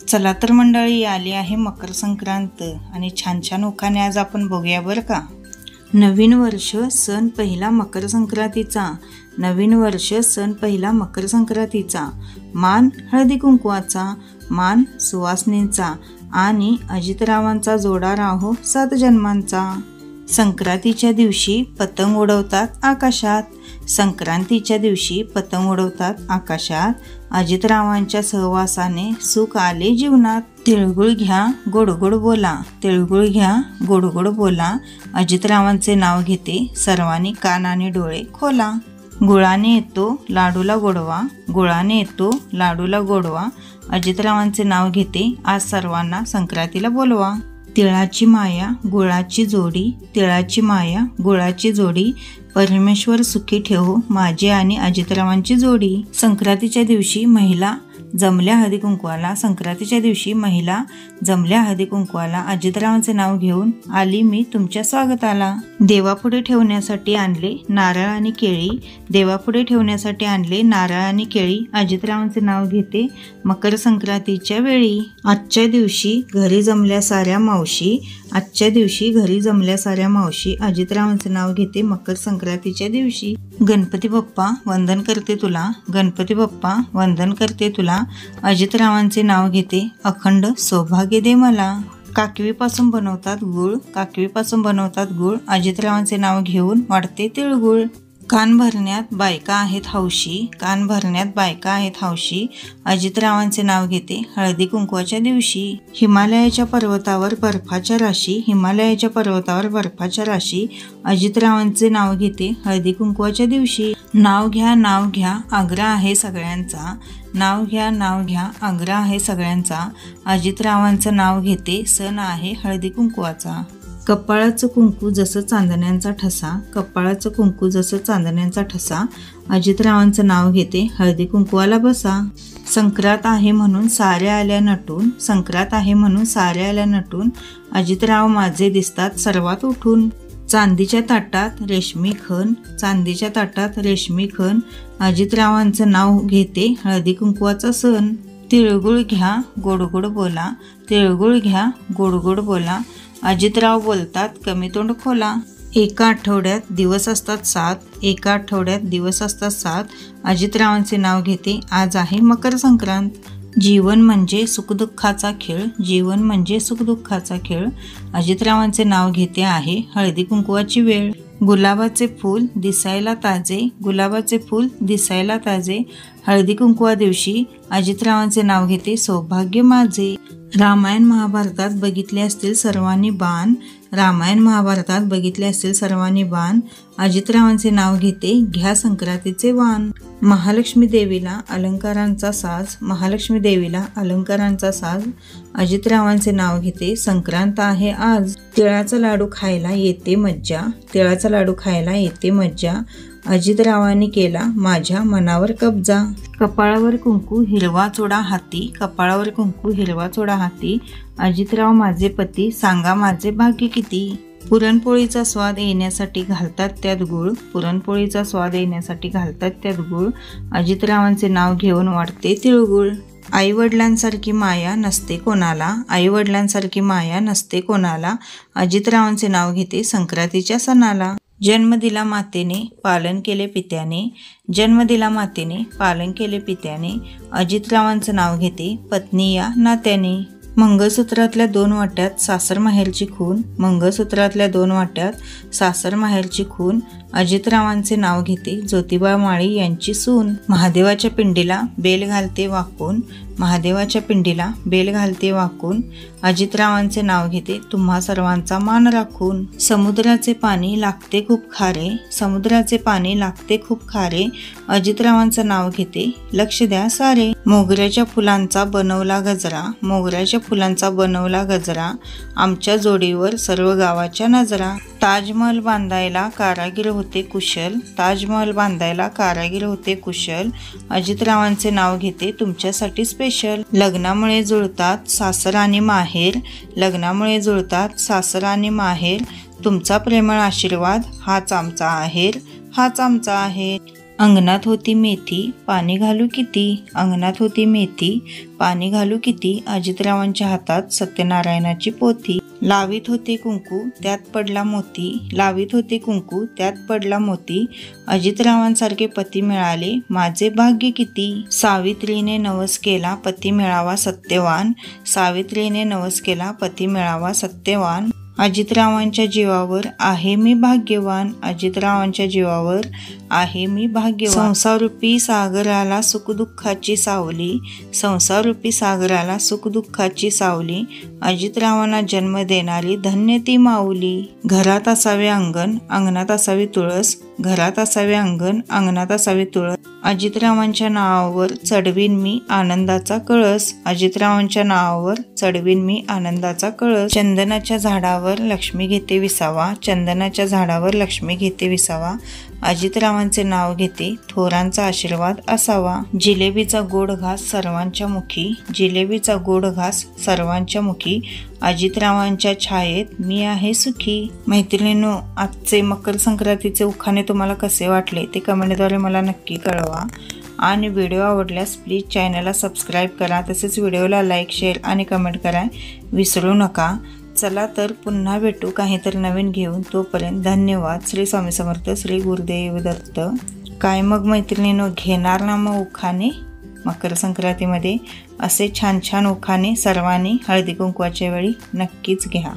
चला तर मंडळी, आली आहे मकर संक्रांत आणि छान छान उखाणे आज आपण बघूया बरं का। नवीन वर्ष सण पहिला मकर संक्रांतीचा, नवीन वर्ष सण पहिला मकर संक्रांतीचा, मान हळदी कुंकवाचा, मान सुवासनींचा आणि अजितरावांचा जोडा राहो 7 जन्मांचा। संक्रांतीच्या दिवशी पतंग उडवतात आकाशात, संक्रांतीच्या दिवशी पतंग उडवतात आकाशात, अजितरावांच्या सहवासाने सुख आले जीवनात। तिळगुळ घ्या गोड गोड बोला, तिळगुळ घ्या गोड गोड बोला, अजितरावांचे नाव घेते सर्वांनी कान आणि डोळे खोला। गुळाने येतो लाडूला गोडवा, गुळाने येतो लाडूला गोडवा, अजितरावांचे नाव घेते आज सर्वांना संक्रांतीला बोलवा। तिळाची माया गुळाची जोडी, तिळाची माया गुळाची जोडी, परमेश्वर सुखी ठेवो माझी आणि अजितरावांची जोडी। संक्रांतीच्या दिवशी महिला जमल्या हळदी कुंकवाला, संक्रांतीच्या दिवशी महिला जमल्या हळदी कुंकवाला, अजितरावांचे नाव घेऊन आली मी तुमच्या स्वागताला। देवापुढे ठेवण्यासाठी आणले नारळ आणि केळी, देवापुढे ठेवण्यासाठी आणले नारळ आणि केळी, अजितरावांचे नाव घेते मकर संक्रांतीच्या वेळी। आजच्या दिवशी घरी जमल्या साऱ्या मावशी, आजच्या दिवशी घरी जमल्या साऱ्या मावशी, अजितरावांचे नाव घेते मकर संक्रांतीच्या दिवशी। गणपती बाप्पा वंदन करते तुला, गणपती बाप्पा वंदन करते तुला, अजितरावांचे नाव घेते अखंड सौभाग्य दे मला। काकवीपासून बनवतात गुळ, काकवीपासून बनवतात गुळ, अजितरावांचे नाव घेऊन वाढते तिळगुळ। कान भरण्यात बायका आहेत हौशी, कान भरण्यात बायका आहेत हौशी, अजितरावांचे नाव घेते हळदी कुंकवाच्या दिवशी। हिमालयाच्या पर्वतावर बर्फाच्या राशी, हिमालयाच्या पर्वतावर बर्फाच्या राशी, अजितरावांचे नाव घेते हळदी कुंकवाच्या दिवशी। नाव घ्या आग्रह आहे सगळ्यांचा, नाव घ्या आग्रह आहे सगळ्यांचा, अजितरावांचं नाव घेते सण आहे हळदी कुंकवाचा। कपाळाचं कुंकू जसं चांदण्यांचा ठसा, कपाळाचं कुंकू जसं चांदण्यांचा ठसा, अजितरावांचं नाव घेते हळदी कुंकवाला बसा। संक्रांत आहे म्हणून साऱ्या आल्या नटून, संक्रांत आहे म्हणून साऱ्या आल्या नटून, अजितराव माझे दिसतात सर्वात उठून। चांदीच्या ताटात रेशमी खण, चांदीच्या ताटात रेशमी खण, अजितरावांचं नाव घेते हळदी कुंकवाचा सण। तिळगुळ घ्या गोड गोड बोला, तिळगुळ घ्या गोड गोड बोला, अजितराव बोलतात कमी तोंड खोला। एका आठवड्यात दिवस असतात 7, एका आठवड्यात दिवस असतात 7, अजितरावांचे नाव घेते आज आहे मकर संक्रांत। जीवन म्हणजे सुखदुःखाचा खेळ, जीवन म्हणजे सुखदुःखाचा खेळ, अजितरावांचे नाव घेते आहे हळदी कुंकवाची वेळ। गुलाबाचे फूल दिसायला ताजे, गुलाबाचे फूल दिसायला ताजे, हळदी कुंकवा दिवशी अजितरावांचे नाव घेते सौभाग्य माझे। रामायण महाभारतात बघितले असतील सर्वांनी बाण, रामायण महाभारतात बघितले असतील सर्वांनी बाण, अजितरावांचे नाव घेते घ्या संक्रांतीचे वाण। महालक्ष्मी देवीला अलंकारांचा साज, महालक्ष्मी देवीला अलंकारांचा साज, अजितरावांचे नाव घेते संक्रांत आहे आज। तिळाचा लाडू खायला येते मज्जा, तिळाचा लाडू खायला येते मज्जा, अजितरावांनी केला माझ्या मनावर कब्जा। कपाळावर कुंकू हिरवा चोडा हाती, कपाळावर कुंकू हिरवा चोडा हाती, अजितराव माझे पती सांगा माझे भाग्य किती। पुरणपोळीचा स्वाद येण्यासाठी घालतात त्यात गुळ, पुरणपोळीचा स्वाद येण्यासाठी घालतात त्यात गुळ, अजितरावांचे नाव घेऊन वाढते तिळगुळ। आई वडिलांसारखी माया नसते कोणाला, आई वडिलांसारखी माया नसते कोणाला, अजितरावांचे नाव घेते संक्रांतीच्या सणाला। जन्म दिला मातेने पालन केले पित्याने, जन्म दिला मातेने पालन केले पित्याने, अजितरावांचं नाव घेते पत्नी या नात्याने। मंगळसूत्रातल्या 2 वाट्यात सासर माहेरची खून, मंगळसूत्रातल्या 2 वाट्यात सासर माहेरची खून, अजितरावांचे नाव घेते ज्योतिबा माळी यांची सून। महादेवाच्या पिंडीला बेल घालते वाकून, महादेवाच्या पिंडीला बेल घालते वाकून, अजितरावांचे नाव घेते तुम्हा सर्वांचा मान राखून। समुद्राचे पाणी लागते खूप खारे, समुद्राचे पाणी लागते खूप खारे, अजितरावांचं नाव घेते लक्ष द्या सारे। मोगऱ्याच्या फुलांचा बनवला गजरा, मोगऱ्याच्या फुलांचा बनवला गजरा, आमच्या जोडीवर सर्व गावाच्या नजरा। ताजमहल बांधायला कारागीर होते कुशल, ताजमहल बांधायला कारागीर होते कुशल, अजितरावांचे नाव घेते तुमच्यासाठी स्पेशल। लग्नामुळे जुळतात सासर आणि माहेर, लग्नामुळे जुळतात सासर आणि माहेर, तुमचा प्रेमळ आशीर्वाद हाच आमचा आहेर, हाच आमचा आहेर। अंगणात होती मेथी पाणी घालू किती, अंगणात होती मेथी पाणी घालू किती, अजितरावांच्या हातात सत्यनारायणाची पोथी. लावीत होते कुंकू त्यात पडला मोती, लावीत होते कुंकू त्यात पडला मोती, अजितरावांसारखे पती मिळाले माझे भाग्य किती. सावित्रीने नवस केला पती मिळावा सत्यवान, सावित्रीने नवस केला पती मिळावा सत्यवान, अजितरावांच्या जीवावर आहे मी भाग्यवान, अजितरावांच्या जीवावर आहे मी भाग्यवान. संसाररूपी सागराला सुखदुःखाची सावली, संसाररूपी सागराला सुखदुःखाची सावली, अजितरावांना जन्म देणारी धन्य ती माऊली. घरात असावे अंगण अंगणात असावी तुळस, घरात असावे अंगण अंगणात असावी तुळस, अजितरावांच्या नावावर चढवीन मी आनंदाचा कळस, अजितरावांच्या नावावर चढवीन मी आनंदाचा कळस. चंदनाच्या झाडावर लक्ष्मी घेते विसावा, चंदनाच्या झाडावर लक्ष्मी घेते विसावा, अजितरावांचे नाव घेते थोरांचा आशीर्वाद असावा. जिलेबीचा गोड घास सर्वांच्या मुखी, जिलेबीचा गोड घास सर्वांच्या मुखी, अजितरावांच्या छायेत मी आहे सुखी. मैत्रिणींनो, आजचे मकर संक्रांतीचे उखाणे तुम्हाला कसे वाटले ते कमेंटद्वारे मला नक्की कळवा. आणि व्हिडिओ आवडल्यास प्लीज चॅनलला सबस्क्राईब करा, तसेच व्हिडिओला लाईक शेअर आणि कमेंट करा विसरू नका. चला तर पुन्हा भेटू काहीतरी नवीन घेऊन. तोपर्यंत धन्यवाद. श्री स्वामी समर्थ, श्री गुरुदेव दत्त. काय मग मैत्रिणींनो, घेणार ना मग उखाणे मकर संक्रांतीमध्ये? असे छान छान उखाणे सर्वांनी हळदी कुंकवाच्या वेळी नक्कीच घ्या.